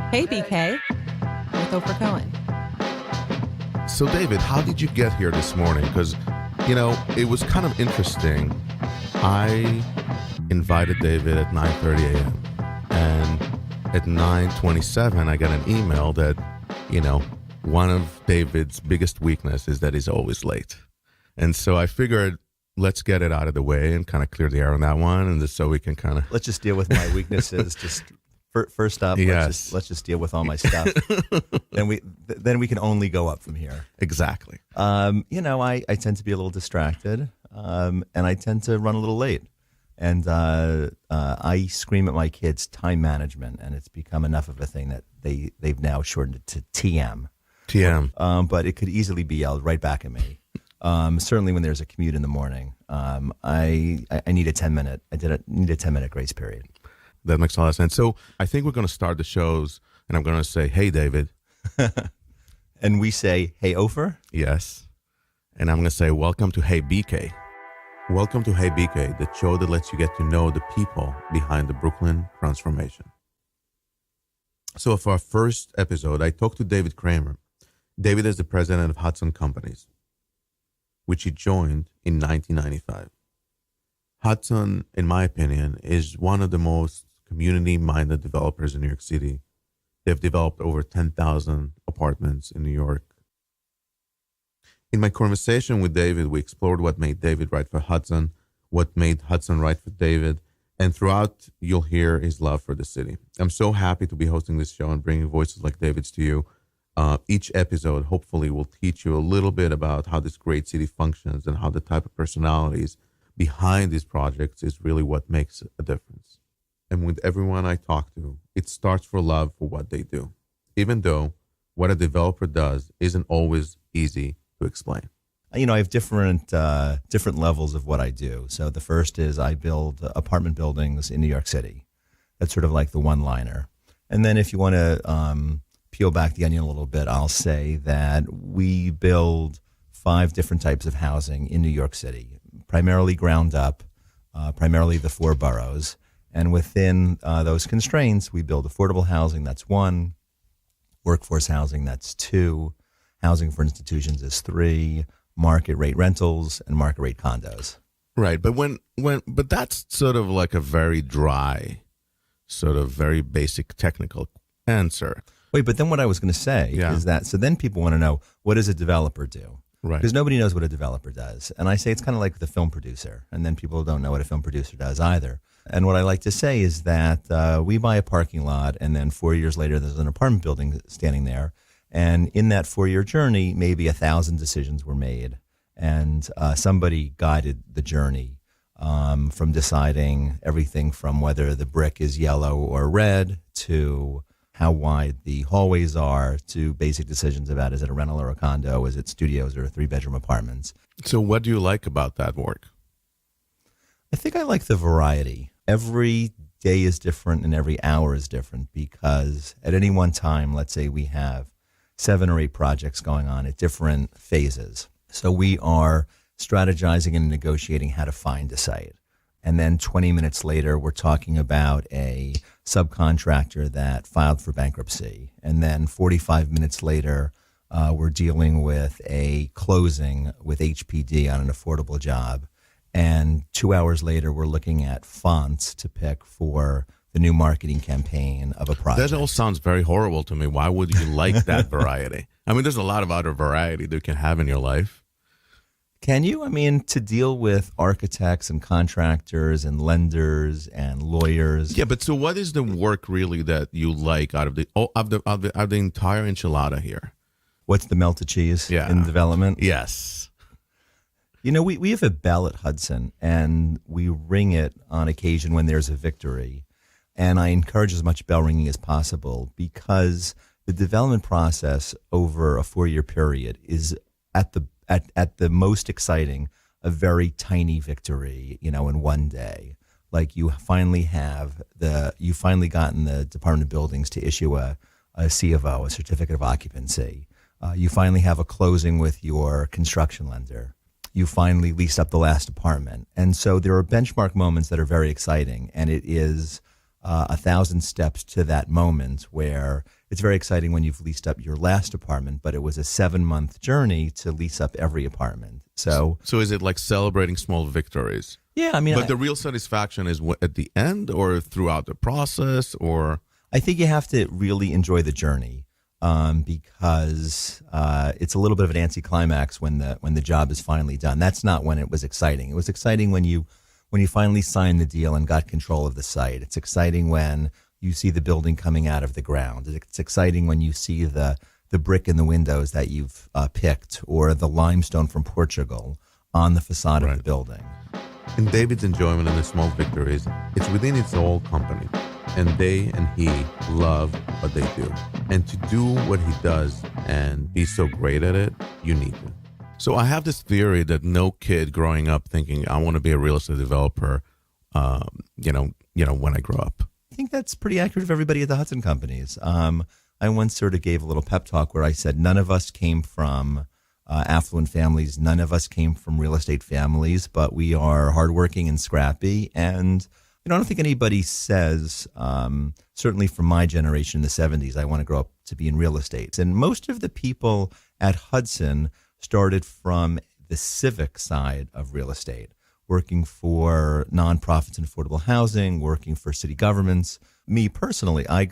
Hey, BK, with Ofer Cohen. So, David, how did you get here this morning? Because, it was kind of interesting. I invited David at 9:30 a.m. And at 9:27, I got an email that, one of David's biggest weaknesses is that he's always late. And so I figured, let's get it out of the way and kind of clear the air on that one. And just so we can kind of... Let's just deal with my weaknesses. Just first up, yes. let's just deal with all my stuff. Then we can only go up from here. Exactly. I tend to be a little distracted, and I tend to run a little late. And I scream at my kids time management, and it's become enough of a thing that they've now shortened it to TM. TM. But it could easily be yelled right back at me. Certainly when there's a commute in the morning, I need a 10-minute. Need a 10-minute grace period. That makes a lot of sense. So I think we're going to start the shows, and I'm going to say, "Hey, David," and we say, "Hey, Ofer." Yes, and I'm going to say, "Welcome to Hey BK." Welcome to Hey BK, the show that lets you get to know the people behind the Brooklyn transformation. So for our first episode, I talked to David Kramer. David is the president of Hudson Companies, which he joined in 1995. Hudson, in my opinion, is one of the most community-minded developers in New York City. They've developed over 10,000 apartments in New York. In my conversation with David, we explored what made David right for Hudson, what made Hudson right for David, and throughout, you'll hear his love for the city. I'm so happy to be hosting this show and bringing voices like David's to you. Each episode, hopefully, will teach you a little bit about how this great city functions and how the type of personalities behind these projects is really what makes a difference. And with everyone I talk to, it starts for love for what they do, even though what a developer does isn't always easy to explain. I have different levels of what I do. So the first is I build apartment buildings in New York City. That's sort of like the one-liner. And then if you want to peel back the onion a little bit, I'll say that we build 5 different types of housing in New York City, primarily ground up, primarily the 4 boroughs. And within those constraints, we build affordable housing, that's 1, workforce housing, that's 2, housing for institutions is 3, market rate rentals, and market rate condos. Right, but but that's sort of like a very dry, sort of very basic technical answer. Wait, but then what I was going to say is that, so then people want to know, what does a developer do? Right. Because nobody knows what a developer does. And I say it's kind of like the film producer, and then people don't know what a film producer does either. And what I like to say is that we buy a parking lot, and then 4 years later, there's an apartment building standing there. And in that 4-year journey, maybe 1,000 decisions were made, and somebody guided the journey from deciding everything from whether the brick is yellow or red to how wide the hallways are to basic decisions about is it a rental or a condo, is it studios or 3-bedroom apartments. So what do you like about that work? I think I like the variety. Every day is different and every hour is different because at any one time, let's say we have 7 or 8 projects going on at different phases. So we are strategizing and negotiating how to find a site. And then 20 minutes later, we're talking about a subcontractor that filed for bankruptcy. And then 45 minutes later, we're dealing with a closing with HPD on an affordable job. And 2 hours later, we're looking at fonts to pick for the new marketing campaign of a project. That all sounds very horrible to me. Why would you like that variety? I mean, there's a lot of other variety that you can have in your life. Can you? I mean, to deal with architects and contractors and lenders and lawyers. Yeah, but so what is the work really that you like out of the entire enchilada here? What's the melted cheese in development? Yes. We have a bell at Hudson, and we ring it on occasion when there's a victory. And I encourage as much bell ringing as possible because the development process over a 4-year period is at the most exciting, a very tiny victory, in one day. Like you finally gotten the Department of Buildings to issue a C of O, a certificate of occupancy. You finally have a closing with your construction lender. You finally leased up the last apartment. And so there are benchmark moments that are very exciting. And it is 1,000 steps to that moment where it's very exciting when you've leased up your last apartment, but it was a 7-month journey to lease up every apartment. So is it like celebrating small victories? yeah, I mean, But the real satisfaction is at the end or throughout the process, or? I think you have to really enjoy the journey, because it's a little bit of an anticlimax when the job is finally done. That's not when it was exciting. It was exciting when you finally signed the deal and got control of the site. It's exciting when you see the building coming out of the ground. It's exciting when you see the brick in the windows that you've picked, or the limestone from Portugal on the facade of the building. And David's enjoyment in the small victories, it's within its whole company. And they and he love what they do. And to do what he does and be so great at it, you need to. So I have this theory that no kid growing up thinking, I want to be a real estate developer, when I grow up. I think that's pretty accurate of everybody at the Hudson Companies. I once sort of gave a little pep talk where I said, none of us came from affluent families. None of us came from real estate families, but we are hardworking and scrappy. And I don't think anybody says, certainly from my generation in the 70s, I want to grow up to be in real estate. And most of the people at Hudson started from the civic side of real estate, working for nonprofits and affordable housing, working for city governments. Me personally, I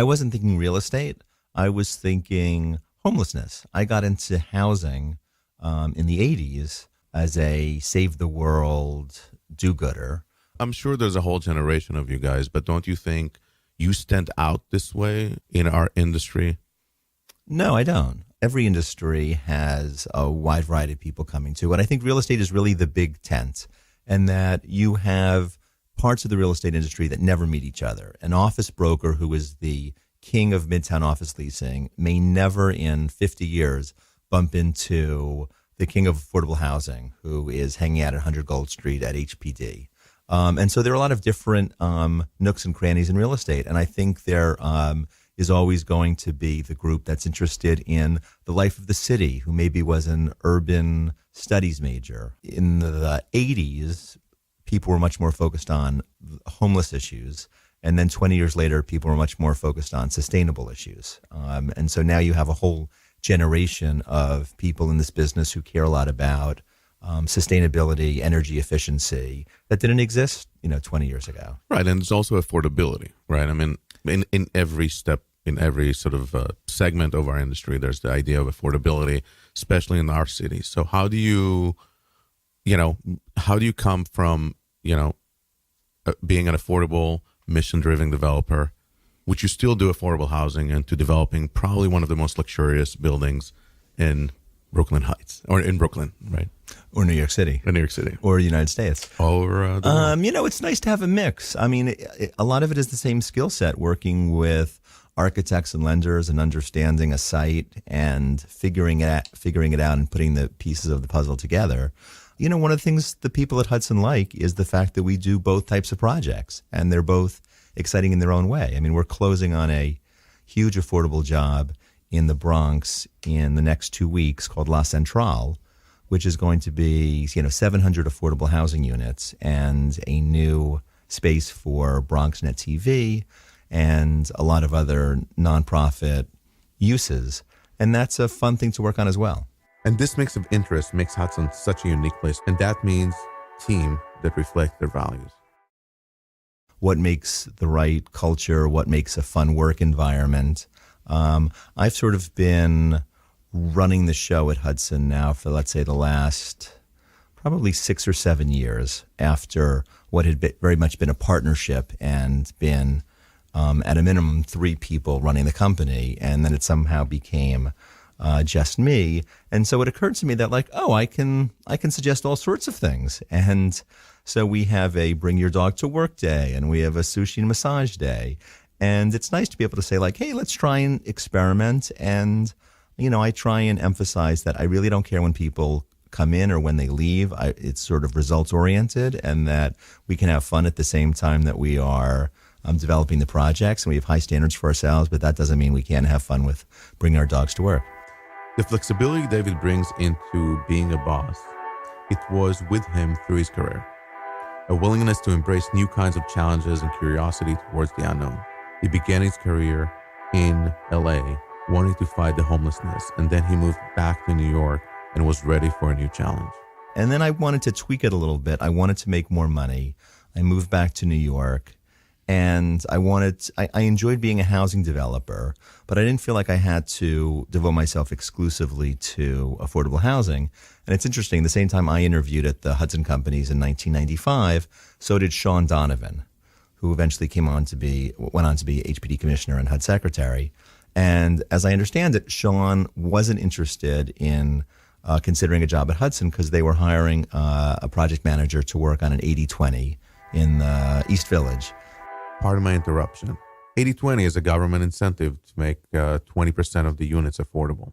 wasn't thinking real estate. I was thinking homelessness. I got into housing in the 80s as a save the world do-gooder. I'm sure there's a whole generation of you guys, but don't you think you stand out this way in our industry? No, I don't. Every industry has a wide variety of people coming to it. I think real estate is really the big tent, and that you have parts of the real estate industry that never meet each other. An office broker who is the king of Midtown office leasing may never in 50 years bump into the king of affordable housing who is hanging out at 100 Gold Street at HPD. And so there are a lot of different nooks and crannies in real estate. And I think there is always going to be the group that's interested in the life of the city, who maybe was an urban studies major. In the 80s, people were much more focused on homeless issues. And then 20 years later, people were much more focused on sustainable issues. And so now you have a whole generation of people in this business who care a lot about sustainability, energy efficiency that didn't exist, 20 years ago. Right, and it's also affordability, right? I mean, in every step, in every sort of segment of our industry, there's the idea of affordability, especially in our city. So how do you come from, being an affordable, mission-driven developer, which you still do affordable housing, and to developing probably one of the most luxurious buildings in Brooklyn Heights, or in Brooklyn, right? Or New York City. Or New York City. Or the United States. Or it's nice to have a mix. I mean, a lot of it is the same skill set, working with architects and lenders and understanding a site and figuring it out and putting the pieces of the puzzle together. One of the things the people at Hudson like is the fact that we do both types of projects, and they're both exciting in their own way. I mean, we're closing on a huge affordable job in the Bronx in the next 2 weeks called La Centrale, which is going to be 700 affordable housing units and a new space for BronxNet TV and a lot of other nonprofit uses. And that's a fun thing to work on as well. And this mix of interest makes Hudson such a unique place, and that means team that reflect their values. What makes the right culture? What makes a fun work environment? I've sort of been running the show at Hudson now for, let's say, the last probably 6 or 7 years, after what had very much been a partnership and been at a minimum 3 people running the company, and then it somehow became just me. And so it occurred to me that I can suggest all sorts of things. And so we have a bring your dog to work day, and we have a sushi and massage day. And it's nice to be able to say hey, let's try and experiment. And, I try and emphasize that I really don't care when people come in or when they leave. It's sort of results oriented, and that we can have fun at the same time that we are developing the projects, and we have high standards for ourselves, but that doesn't mean we can't have fun with bringing our dogs to work. The flexibility David brings into being a boss, it was with him through his career. A willingness to embrace new kinds of challenges and curiosity towards the unknown. He began his career in LA, wanting to fight the homelessness, and then he moved back to New York and was ready for a new challenge. And then I wanted to tweak it a little bit. I wanted to make more money. I moved back to New York, and I enjoyed being a housing developer, but I didn't feel like I had to devote myself exclusively to affordable housing. And it's interesting, the same time I interviewed at the Hudson Companies in 1995, so did Sean Donovan, who eventually went on to be HPD commissioner and HUD secretary. And as I understand it, Sean wasn't interested in considering a job at Hudson because they were hiring a project manager to work on an 80-20 in the East Village. Pardon my interruption. 80-20 is a government incentive to make 20% of the units affordable.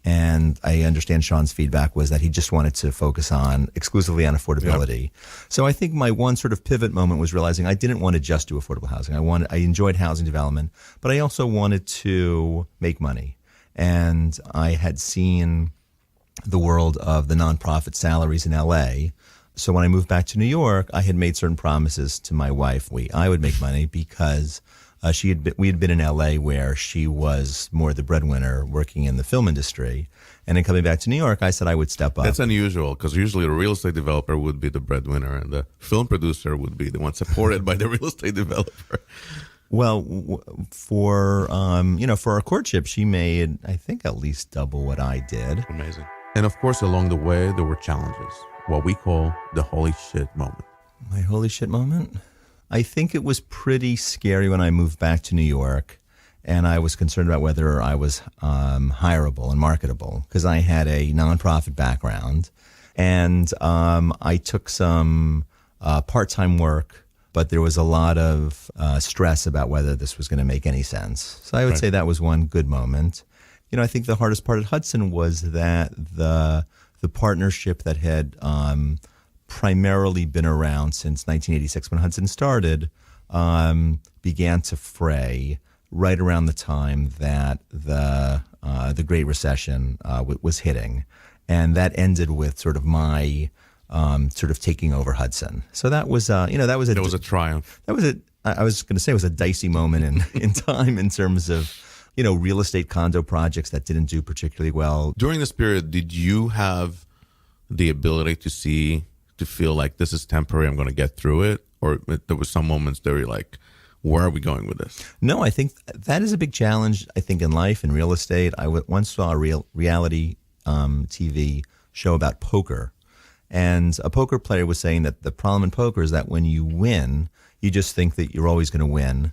And I understand Sean's feedback was that he just wanted to focus exclusively on affordability. Yep. So I think my one sort of pivot moment was realizing I didn't want to just do affordable housing. I enjoyed housing development, but I also wanted to make money. And I had seen the world of the nonprofit salaries in LA. So when I moved back to New York, I had made certain promises to my wife. I would make money because we had been in LA where she was more the breadwinner working in the film industry. And then coming back to New York, I said I would step up. That's unusual because usually a real estate developer would be the breadwinner and the film producer would be the one supported by the real estate developer. Well, for our courtship, she made, I think, at least double what I did. Amazing. And of course, along the way, there were challenges, what we call the holy shit moment. My holy shit moment? I think it was pretty scary when I moved back to New York, and I was concerned about whether I was hireable and marketable because I had a nonprofit background, and I took some part-time work, but there was a lot of stress about whether this was going to make any sense. So I would say that was one good moment. I think the hardest part at Hudson was that the partnership that had primarily been around since 1986 when Hudson started began to fray right around the time that the Great Recession was hitting, and that ended with sort of my sort of taking over Hudson. So that was a triumph. I was going to say it was a dicey moment in time in terms of real estate condo projects that didn't do particularly well. During this period, did you have the ability to feel like this is temporary, I'm going to get through it? Or there were some moments that were like, where are we going with this? No, I think that is a big challenge, I think, in life, in real estate. I once saw a reality TV show about poker. And a poker player was saying that the problem in poker is that when you win, you just think that you're always going to win.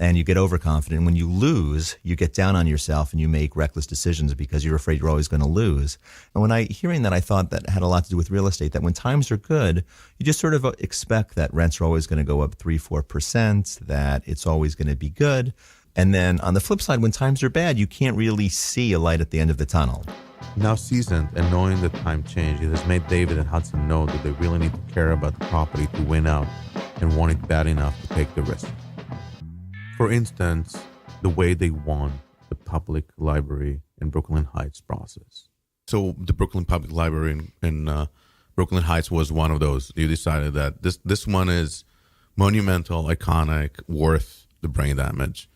And you get overconfident. When you lose, you get down on yourself and you make reckless decisions because you're afraid you're always going to lose. And when hearing that, I thought that had a lot to do with real estate, that when times are good, you just sort of expect that rents are always going to go up 3-4%, that it's always going to be good. And then on the flip side, when times are bad, you can't really see a light at the end of the tunnel. Now seasoned and knowing that time changed, it has made David and Hudson know that they really need to care about the property to win out and want it bad enough to take the risk. For instance, the way they won the public library in Brooklyn Heights process. So the Brooklyn Public Library in Brooklyn Heights was one of those. You decided that this one is monumental, iconic, worth the brain damage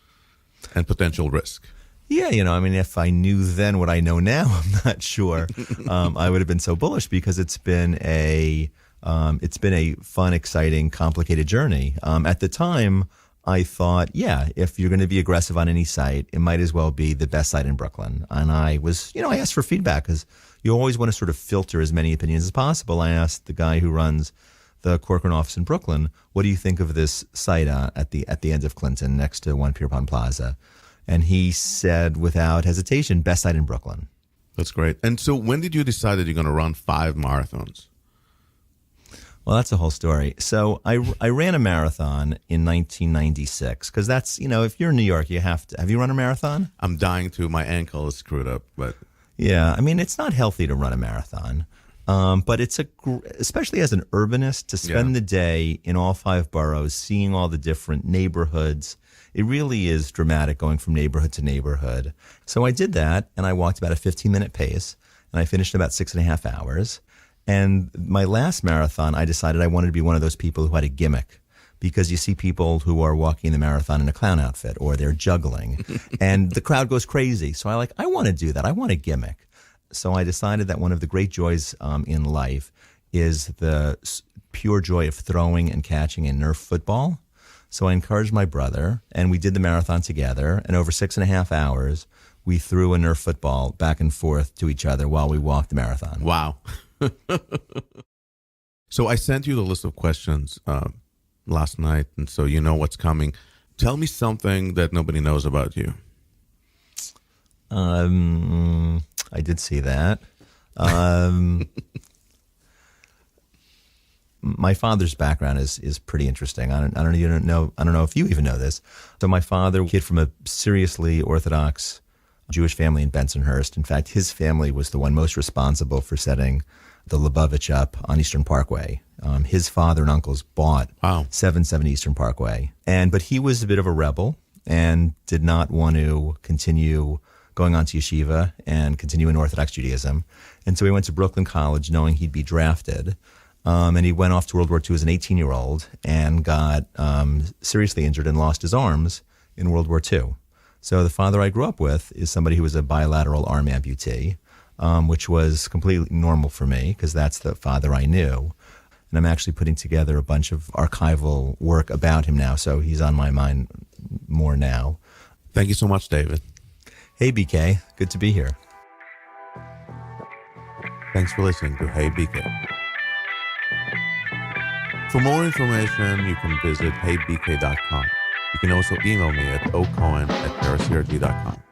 and potential risk. Yeah, if I knew then what I know now, I'm not sure I would have been so bullish because it's been a fun, exciting, complicated journey. At the time, I thought, if you're going to be aggressive on any site, it might as well be the best site in Brooklyn. And I asked for feedback because you always want to sort of filter as many opinions as possible. I asked the guy who runs the Corcoran office in Brooklyn, what do you think of this site at the end of Clinton next to One Pierpont Plaza? And he said without hesitation, best site in Brooklyn. That's great. And so when did you decide that you're going to run 5 marathons? Well, that's a whole story. So I ran a marathon in 1996 because that's, if you're in New York, you have to. Have you run a marathon? I'm dying to. My ankle is screwed up, but. Yeah, it's not healthy to run a marathon, but it's especially as an urbanist to spend the day in all 5 boroughs, seeing all the different neighborhoods. It really is dramatic going from neighborhood to neighborhood. So I did that, and I walked about a 15-minute pace, and I finished in about 6.5 hours. And my last marathon, I decided I wanted to be one of those people who had a gimmick because you see people who are walking the marathon in a clown outfit or they're juggling and the crowd goes crazy. So I want to do that. I want a gimmick. So I decided that one of the great joys in life is the pure joy of throwing and catching in Nerf football. So I encouraged my brother, and we did the marathon together. And over 6.5 hours, we threw a Nerf football back and forth to each other while we walked the marathon. Wow. So I sent you the list of questions last night, and so you know what's coming. Tell me something that nobody knows about you. I did see that. My father's background is pretty interesting. I don't know if you even know this. So my father, kid from a seriously Orthodox Jewish family in Bensonhurst. In fact, his family was the one most responsible for setting the Lubavitch up on Eastern Parkway. His father and uncles bought 770 Eastern Parkway. But he was a bit of a rebel and did not want to continue going on to yeshiva and continue in Orthodox Judaism. And so he went to Brooklyn College knowing he'd be drafted. And he went off to World War II as an 18-year-old and got seriously injured and lost his arms in World War II. So the father I grew up with is somebody who was a bilateral arm amputee, which was completely normal for me because that's the father I knew. And I'm actually putting together a bunch of archival work about him now, so he's on my mind more now. Thank you so much, David. Hey, BK. Good to be here. Thanks for listening to Hey BK. For more information, you can visit heybk.com. You can also email me at ocohen@parasyrg.com.